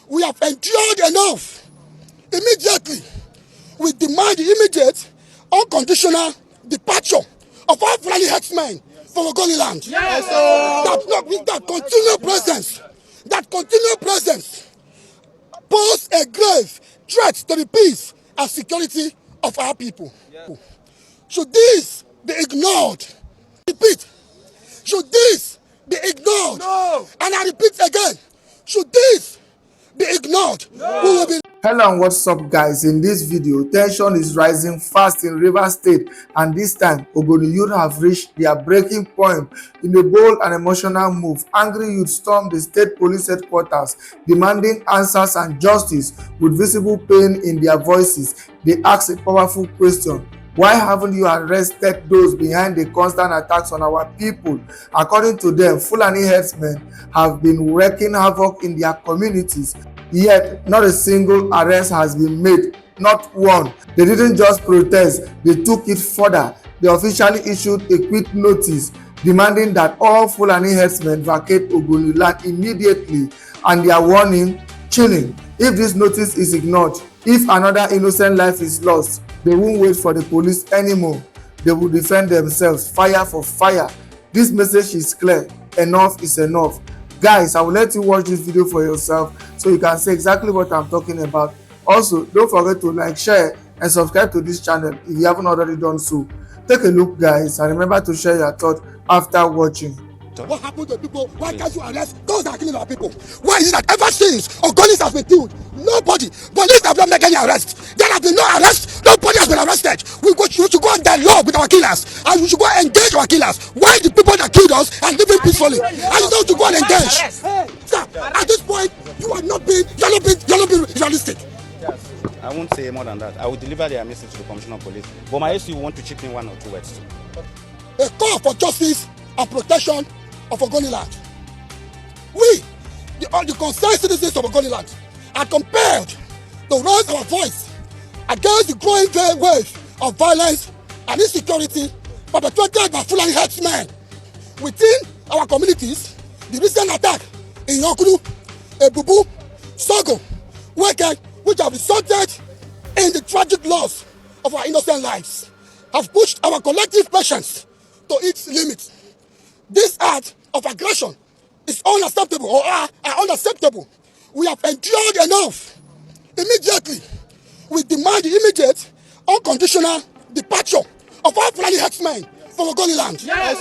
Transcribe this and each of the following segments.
We have endured enough. Immediately, we demand the immediate, unconditional departure of all Fulani herdsmen from Ogoni land. Yes, That continual presence pose a grave threat to the peace and security of our people. Yeah. Should this be ignored? Repeat. Should this be ignored? No. And I repeat again. Should this be ignored? No. We will be. Hello and what's up guys. In this video, tension is rising fast in Rivers State, and this time Ogoni youth have reached their breaking point. In a bold and emotional move, angry youth stormed the state police headquarters demanding answers and justice. With visible pain in their voices, they asked a powerful question: why haven't you arrested those behind the constant attacks on our people? According to them, Fulani herdsmen have been wreaking havoc in their communities. Yet, not a single arrest has been made, not one. They didn't just protest, they took it further. They officially issued a quit notice demanding that all Fulani herdsmen vacate Ogoni land immediately, and they are warning, chilling. If this notice is ignored, if another innocent life is lost, they won't wait for the police anymore. They will defend themselves, fire for fire. This message is clear. Enough is enough. Guys, I will let you watch this video for yourself so you can see exactly what I'm talking about. Also, don't forget to like, share, and subscribe to this channel if you haven't already done so. Take a look, guys, and remember to share your thoughts after watching. What happened to people? Why can't you arrest those that are killing our people? Why is it that ever since Ogoni has been killed, nobody, police have not made any arrest? There have been no arrest, nobody has been arrested. We should go and dialogue with our killers, and we should go and engage our killers. Why the people that killed us are living peacefully? And you don't to go and engage. Sir, at this point, you are not being realistic. Yes, I won't say more than that. I will deliver their message to the Commissioner of Police. But my SU want to chip in 1 or 2 words too. A call for justice and protection of Ogoni land. We, the concerned citizens of Ogoni land, are compelled to raise our voice against the growing wave of violence and insecurity perpetrated by Fulani herdsmen within our communities. The recent attack in Yokuru, Ebubu, Sogo, Weke, which have resulted in the tragic loss of our innocent lives, have pushed our collective patience to its limits. This act of aggression is unacceptable, or are unacceptable. We have endured enough. Immediately, we demand the immediate, unconditional departure of all Fulani herdsmen from Ogoni land. Yes,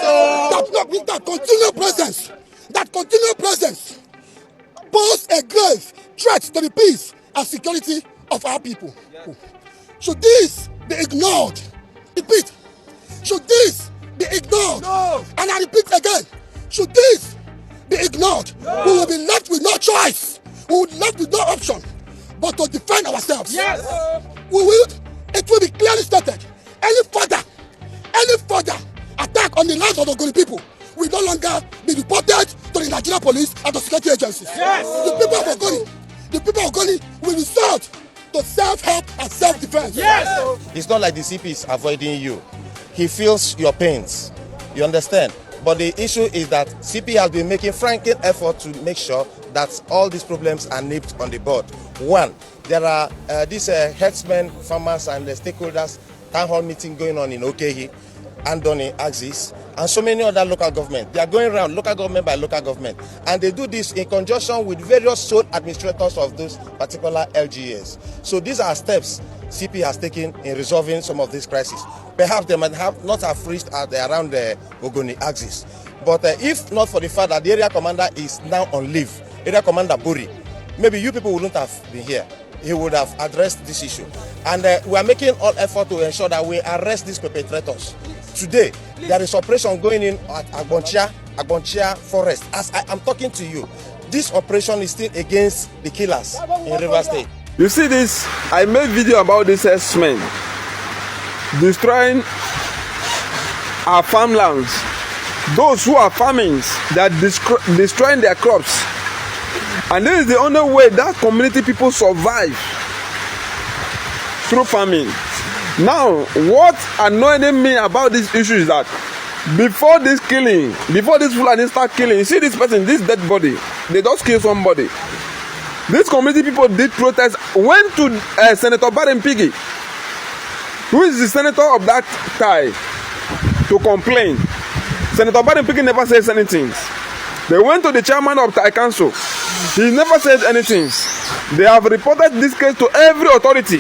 that continual presence pose a grave threat to the peace and security of our people. Should this be ignored? Repeat. Should this be ignored? No. And I repeat again, should this be ignored, we will be left with no choice. We will be left with no option but to defend ourselves. Yes. It will be clearly stated, any further attack on the lands of the Ogoni people will no longer be reported to the Nigerian police and the security agencies. Yes. The people of Ogoni will resort to self-help and self-defense. Yes. It's not like the CP is avoiding you. He feels your pains. You understand? But the issue is that CP has been making frantic effort to make sure that all these problems are nipped on the bud. One, there are these herdsmen, farmers, and the stakeholders town hall meeting going on in Okehi, Andoni, Axis, and so many other local governments. They are going around local government by local government, and they do this in conjunction with various sole administrators of those particular LGAs. So these are steps CP has taken in resolving some of these crises. Perhaps they might not have reached around the Ogoni axis. But if not for the fact that the area commander is now on leave, Area Commander Buri, maybe you people wouldn't have been here. He would have addressed this issue. And we are making all effort to ensure that we arrest these perpetrators. Today, there is operation going in at Agbonchia Forest. As I am talking to you, this operation is still against the killers in Rivers State. You see this? I made video about this herdsmen destroying our farmlands. Those who are farming, they are destroying their crops. And this is the only way that community people survive, through farming. Now, what annoyed me about this issue is that before this killing, before this Fulani start killing, you see this person, this dead body, they just kill somebody. These community people did protest, went to Senator Barren Piggy, who is the senator of that time, to complain. Senator Barren Piggy never says anything. They went to the chairman of Thai Council. He never said anything. They have reported this case to every authority,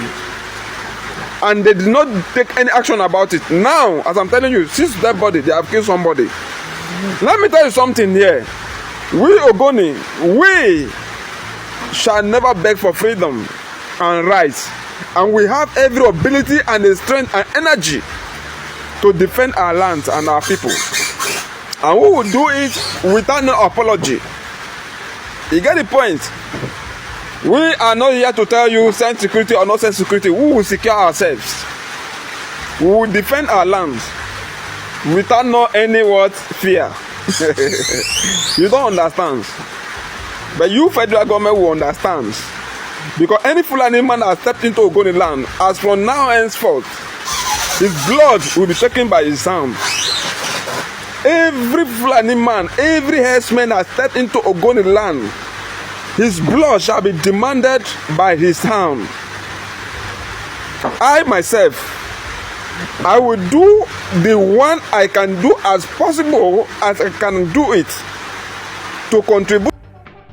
and they did not take any action about it. Now, as I'm telling you, since that body, they have killed somebody. Let me tell you something here. We Ogoni, we shall never beg for freedom and rights, and we have every ability and the strength and energy to defend our lands and our people, and we will do it without no apology. You get the point? We are not here to tell you send security or not send security. We will secure ourselves. We will defend our lands without no any what fear. You don't understand, but you federal government will understand, because any Fulani man that stepped into Ogoni land, as from now henceforth, his blood will be taken by his hand. Every Fulani man, every herdsman that stepped into Ogoni land, his blood shall be demanded by his hand. I myself, I will do the one I can do as possible as I can do it to contribute.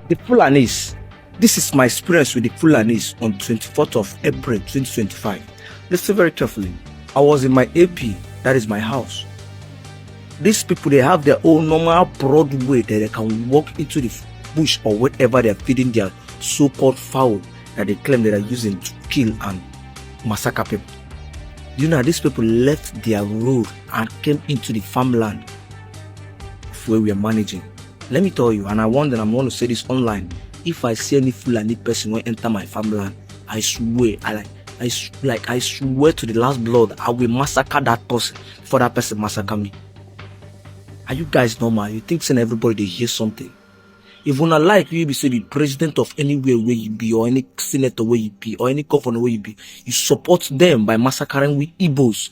The Fulanis. This is my experience with the Fulanis on 24th of April 2025. Listen very carefully. I was in my AP, that is my house. These people, they have their own normal broad way that they can walk into the bush or whatever they are feeding their so-called fowl that they claim they are using to kill and massacre people. You know, these people left their road and came into the farmland where we are managing. Let me tell you, and I want to say this online. If I see any Fulani person will enter my farmland, I swear, I swear to the last blood, I will massacre that person before that person massacre me. Are you guys normal? You think saying everybody they hear something? If you not like you be say the president of anywhere where you be, or any senator where you be, or any governor where you be, you support them by massacring with Igbos.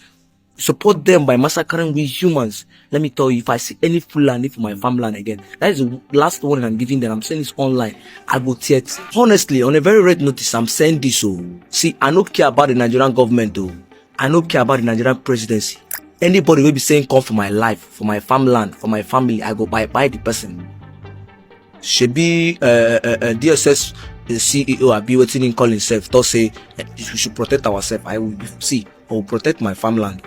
You support them by massacring with humans. Let me tell you, if I see any Fulani for my farmland again, that is the last warning I'm giving them. I'm saying this online. I will tear it. Honestly, on a very red notice, I'm saying this. Oh, see, I don't care about the Nigerian government though. I don't care about the Nigerian presidency. Anybody will be saying come for my life, for my farmland, for my family, I go buy the person. Should be DSS CEO I be waiting in call himself to say we should protect ourselves. I will protect my farmland.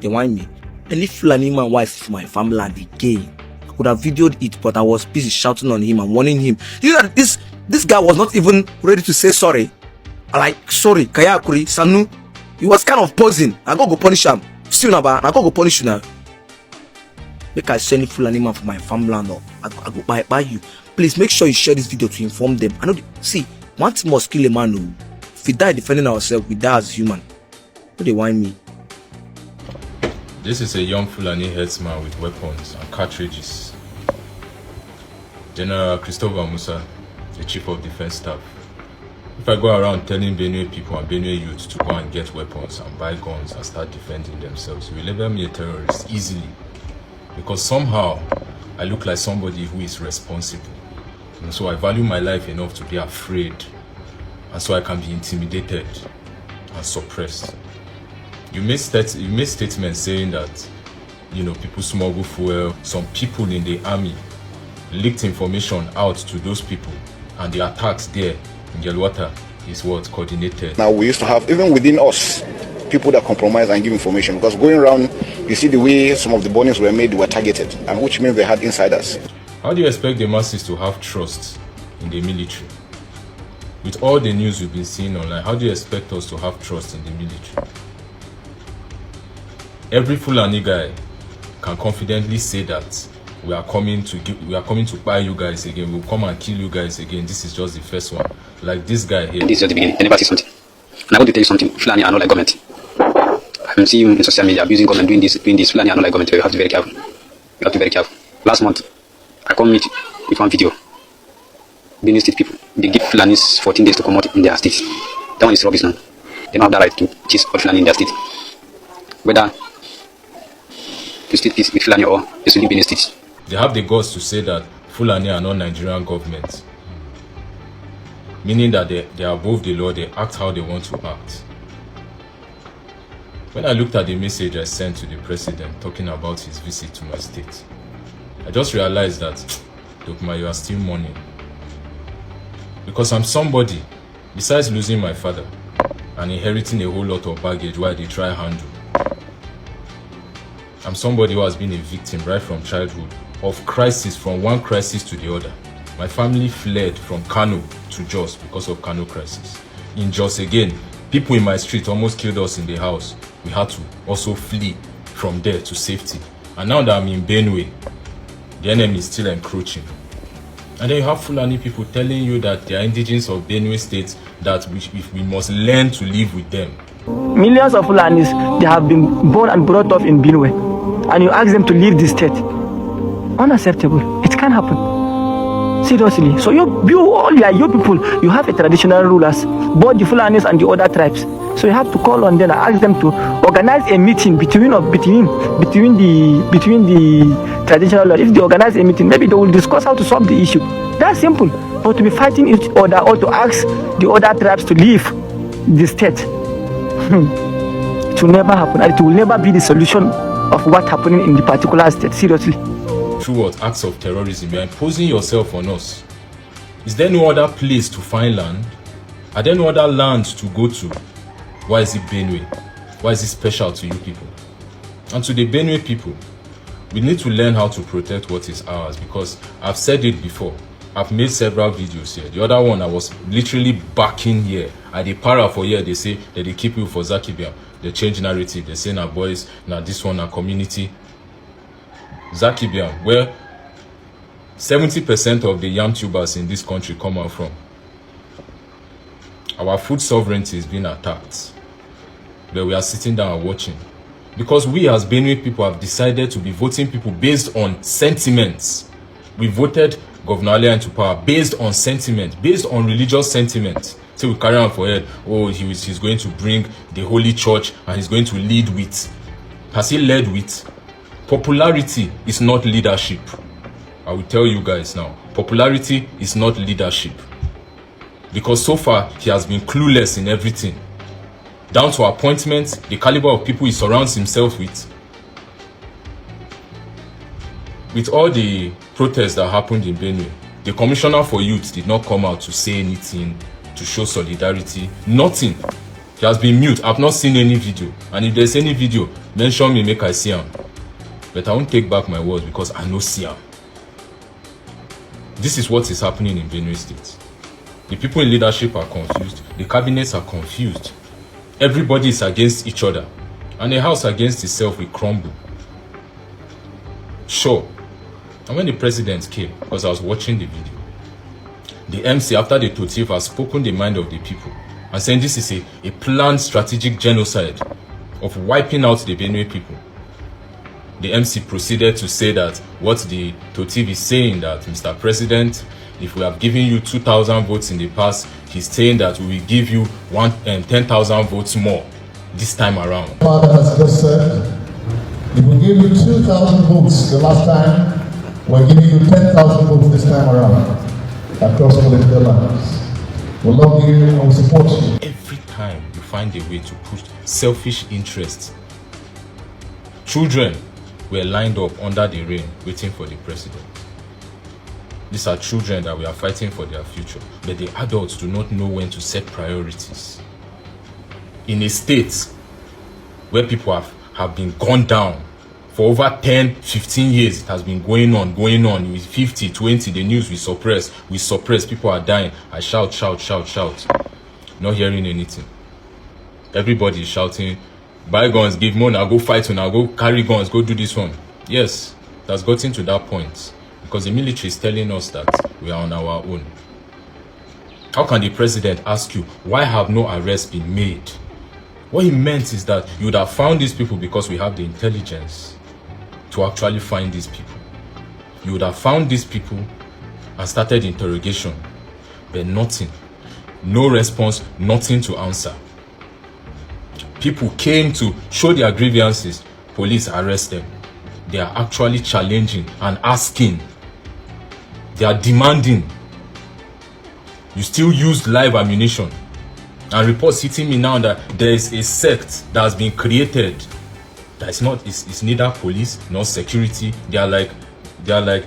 They want me. And if Fulani man wife for my farmland again, I could have videoed it, but I was busy shouting on him and warning him. You know, this guy was not even ready to say sorry. Like sorry, Kayakuri, Sanu. He was kind of pausing. I go punish him. Still now, I go punish you now. Make I send Fulani man for my farmland, or I go buy you. Please make sure you share this video to inform them. I know. See, one thing must kill a man. No. If we die defending ourselves, we die as human. What they want me? This is a young Fulani herdsman with weapons and cartridges. General Christopher Musa, the Chief of Defense Staff. If I go around telling Benue people and Benue youth to go and get weapons and buy guns and start defending themselves, you will label me a terrorist easily. Because somehow, I look like somebody who is responsible. And so I value my life enough to be afraid. And so I can be intimidated and suppressed. You made statements saying that, you know, people smuggle fuel. Some people in the army leaked information out to those people. And the attacks there in Yelwata is what coordinated. Now we used to have, even within us, people that compromise and give information, because going around, you see the way some of the burnings were made, were targeted, and which means they had insiders. How do you expect the masses to have trust in the military? With all the news we've been seeing online, how do you expect us to have trust in the military? Every Fulani guy can confidently say that we are coming to buy you guys again, we'll come and kill you guys again. This is just the first one. Like this guy here. This is just the beginning. I never see something. And I want to tell you something. Fulani are not like government. I'm seeing you in social media abusing government, doing this. Fulani are not like government. You have to be very careful. You have to be very careful. Last month, I come meet with one video. Benue State people, they give Fulanis 14 days to come out in their state. That one is rubbish now. They don't have the right to chase all Fulani in their state. Whether you state peace with Fulani or you still live in a state. They have the guts to say that Fulani are not Nigerian government. meaning that they are above the law, they act how they want to act. When I looked at the message I sent to the president talking about his visit to my state, I just realized that, Dokma, you are still mourning. Because I'm somebody, besides losing my father and inheriting a whole lot of baggage while they try handle, I'm somebody who has been a victim right from childhood of crisis, from one crisis to the other. My family fled from Kano to Jos because of Kano crisis. In Jos again, people in my street almost killed us in the house. We had to also flee from there to safety. And now that I'm in Benue, the enemy is still encroaching. And then you have Fulani people telling you that they are indigenous of Benue State, that we must learn to live with them. Millions of Fulanis, they have been born and brought up in Benue. And you ask them to leave the state. Unacceptable. It can't happen. Seriously. So you people, you have a traditional rulers, both the Fulanis and the other tribes. So you have to call on them and ask them to organize a meeting between the traditional rulers. If they organize a meeting, maybe they will discuss how to solve the issue. That's simple. But to be fighting each other or to ask the other tribes to leave the state, it will never happen, and it will never be the solution of what's happening in the particular state. Seriously. Through what acts of terrorism, you're imposing yourself on us. Is there no other place to find land? Are there no other lands to go to? Why is it Benue? Why is it special to you people? And to the Benue people, we need to learn how to protect what is ours, because I've said it before. I've made several videos here. The other one, I was literally backing here. At the para for here, they say that they keep you for Zakibiam. They change narrative. They say, now boys, now this one, now community. Zakibiam, where 70% of the yam tubers in this country come out from. Our food sovereignty is being attacked. But we are sitting down and watching. Because we as Benue people have decided to be voting people based on sentiments. We voted Governor Alia into power based on sentiment, based on religious sentiment. So we carry on for it. Oh, he's going to bring the Holy Church and he's going to lead with. Has he led with? Popularity is not leadership. I will tell you guys now. Popularity is not leadership. Because so far, he has been clueless in everything. Down to appointments, the caliber of people he surrounds himself with. With all the protests that happened in Benue, the Commissioner for Youth did not come out to say anything, to show solidarity. Nothing. He has been mute. I've not seen any video. And if there's any video, mention me, make I see him. But I won't take back my words because I know see him. This is what is happening in Benue State. The people in leadership are confused. The cabinets are confused. Everybody is against each other. And a house against itself will crumble. Sure. And when the president came, because I was watching the video, the MC, after the Totif, has spoken the mind of the people and saying this is a planned strategic genocide of wiping out the Benue people. The MC proceeded to say that what the Totif is saying, that Mr. President, if we have given you 2,000 votes in the past, he's saying that we will give you 10,000 votes more this time around. Father has just said, if we give you 2,000 votes the last time, we're giving you 10,000 votes this time around across political lines. We love you and we support you. Every time you find a way to push selfish interests, children were lined up under the rain waiting for the president. These are children that we are fighting for their future, but the adults do not know when to set priorities. In a state where people have been gunned down for over 10, 15 years, it has been going on, with 50, 20, the news we suppress, people are dying. I shout. Not hearing anything. Everybody is shouting, buy guns, give money, I'll go fight, and I'll go carry guns, go do this one. Yes, it has gotten to that point. Because the military is telling us that we are on our own. How can the president ask you, why have no arrests been made? What he meant is that you would have found these people because we have the intelligence to actually find these people. You would have found these people and started interrogation, but nothing. No response, nothing to answer. People came to show their grievances, police arrest them. They are actually challenging and asking. They are demanding. You still use live ammunition. And reports hitting me now that there is a sect that has been created that is not, it's neither police nor security. They are like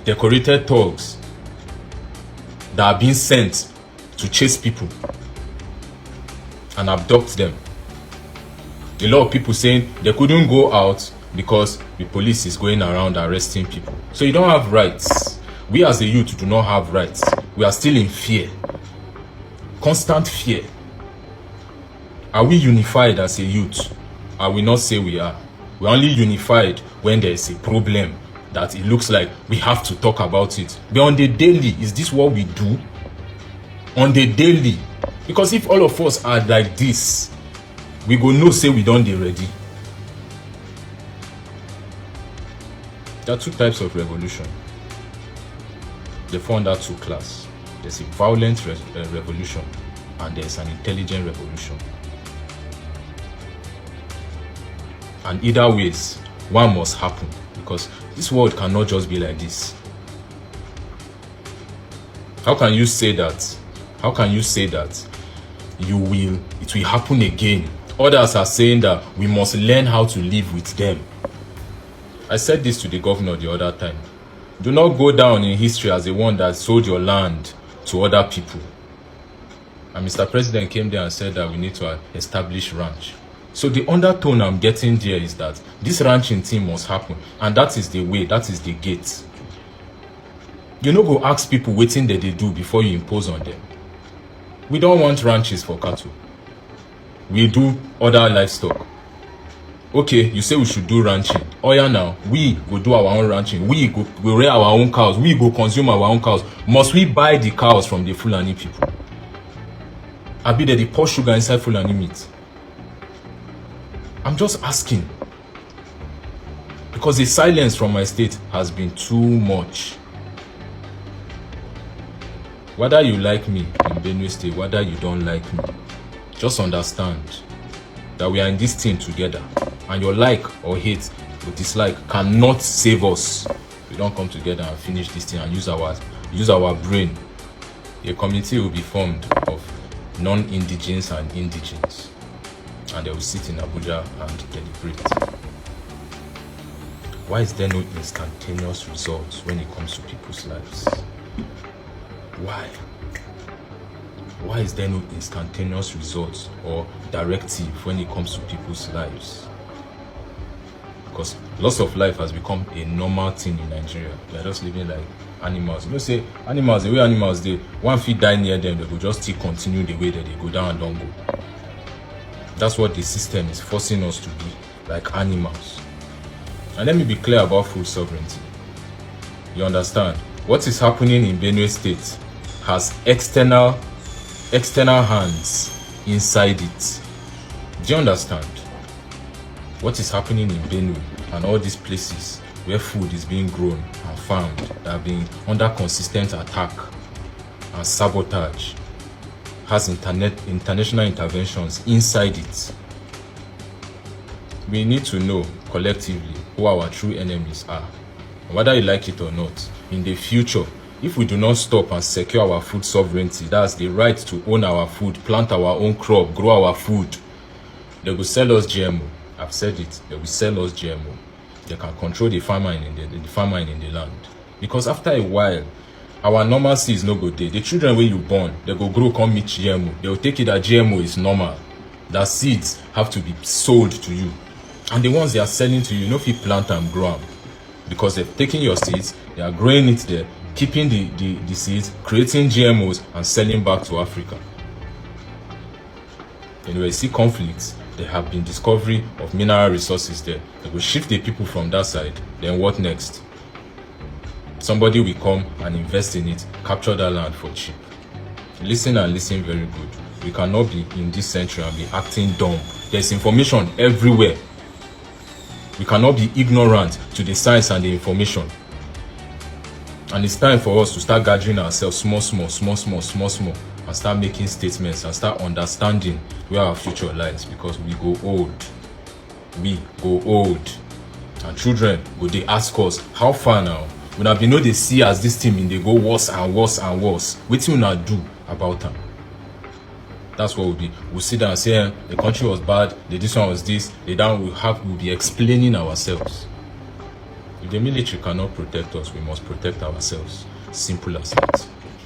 decorated thugs that are being sent to chase people and abduct them. A lot of people saying they couldn't go out because the police is going around arresting people. So you don't have rights. We as a youth do not have rights. We are still in fear. Constant fear. Are we unified as a youth? I will not say we are. We're only unified when there is a problem that it looks like we have to talk about it. But on the daily, is this what we do? On the daily. Because if all of us are like this, we go know say we don't dey ready. There are two types of revolution. They fall under two classes. There's a violent revolution and there's an intelligent revolution. And either ways, one must happen because this world cannot just be like this. How can you say that? How can you say that it will happen again? Others are saying that we must learn how to live with them. I said this to the governor the other time. Do not go down in history as the one that sold your land to other people. And Mr. President came there and said that we need to establish ranch. So the undertone I'm getting there is that this ranching thing must happen. And that is the way, that is the gate. You no go ask people wetin they do before you impose on them. We don't want ranches for cattle. We do other livestock. Okay, you say we should do ranching. Oh yeah, now we go do our own ranching. We rear our own cows. We go consume our own cows. Must we buy the cows from the Fulani people? Abi they pour sugar inside Fulani meat? I'm just asking. Because the silence from my state has been too much. Whether you like me in Benue State, whether you don't like me, just understand that we are in this thing together. And your like or hate or dislike cannot save us. We don't come together and finish this thing and use our brain. A committee will be formed of non-indigens and indigens. And they will sit in Abuja and deliberate. Why is there no instantaneous results when it comes to people's lives? Why? Why is there no instantaneous results or directive when it comes to people's lives? Because loss of life has become a normal thing in Nigeria. We are just living like animals. You know, say animals, the way animals they one feet die near them, they will just still continue the way that they go down and don't go. That's what the system is forcing us to be, like animals. And let me be clear about food sovereignty. You understand? What is happening in Benue State has external hands inside it. Do you understand? What is happening in Benue and all these places where food is being grown and farmed that are being under consistent attack and sabotage has international interventions inside it. We need to know collectively who our true enemies are. Whether you like it or not, in the future, if we do not stop and secure our food sovereignty, that's the right to own our food, plant our own crop, grow our food, they will sell us GMO. I've said it, they will sell us GMO. They can control the famine in the land. Because after a while, our normalcy is no good day. The children where you born, they go grow, come meet GMO. They will take it that GMO is normal. That seeds have to be sold to you. And the ones they are selling to you, no fit plant and grow them. Because they're taking your seeds, they are growing it there, keeping the seeds, creating GMOs and selling back to Africa. Anyway, you see conflicts, there have been discovery of mineral resources there. They will shift the people from that side. Then what next? Somebody will come and invest in it, capture that land for cheap. Listen and listen very good. We cannot be in this century and be acting dumb. There's information everywhere. We cannot be ignorant to the science and the information. And it's time for us to start gathering ourselves small, and start making statements and start understanding where our future lies, because we go old. We go old. And children, will they ask us, how far now? When I know they see as this team in they go worse and worse and worse. What will not do about them? That's what we'll be. We'll sit down and say, the country was bad, this one was this, we'll be explaining ourselves. If the military cannot protect us, we must protect ourselves. Simple as that.